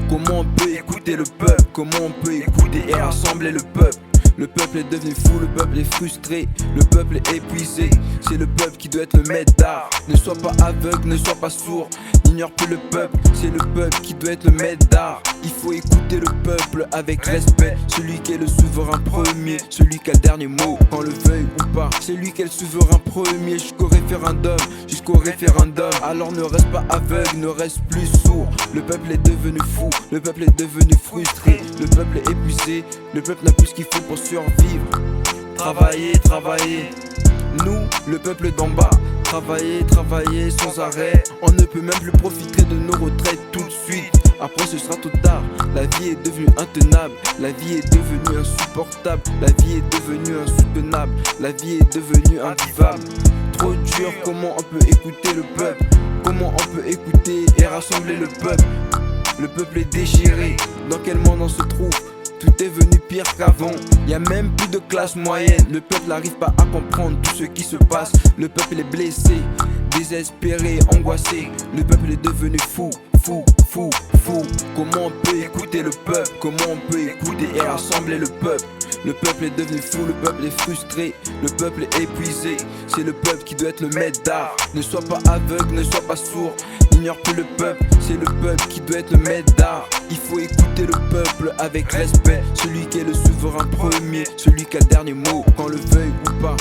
Comment on peut écouter le peuple? Comment on peut écouter et rassembler le peuple? Le peuple est devenu fou, le peuple est frustré, le peuple est épuisé. C'est le peuple qui doit être le maître d'art. Ne sois pas aveugle, ne sois pas sourd, n'ignore plus le peuple. C'est le peuple qui doit être le maître d'art. Il faut écouter le peuple avec respect. Celui qui est le souverain premier, celui qui a le dernier mot, qu'on le veuille ou pas. C'est lui qui est le souverain premier jusqu'au référendum, jusqu'au référendum. Alors ne reste pas aveugle, ne reste plus sourd. Le peuple est devenu fou, le peuple est devenu frustré, le peuple est épuisé, le peuple n'a plus ce qu'il faut pour survivre. Travailler, travailler, nous, le peuple d'en bas. Travailler, travailler sans arrêt. On ne peut même plus profiter de nos retraites tout de suite. Après ce sera trop tard. La vie est devenue intenable, la vie est devenue insupportable, la vie est devenue insoutenable, la vie est devenue invivable. Trop dur, comment on peut écouter le peuple? Comment on peut écouter et rassembler le peuple? Le peuple est déchiré, dans quel monde on se trouve? Tout est venu pire qu'avant, y a même plus de classe moyenne. Le peuple n'arrive pas à comprendre tout ce qui se passe. Le peuple est blessé, désespéré, angoissé. Le peuple est devenu fou, fou, fou, fou. Comment on peut écouter le peuple? Comment on peut écouter et rassembler le peuple? Le peuple est devenu fou, le peuple est frustré, le peuple est épuisé. C'est le peuple qui doit être le maître d'art. Ne sois pas aveugle, ne sois pas sourd, n'ignore plus le peuple. C'est le peuple qui doit être le maître d'art. Il faut écouter le peuple avec respect. Celui qui est le souverain premier, celui qui a le dernier mot, qu'on le veuille ou pas.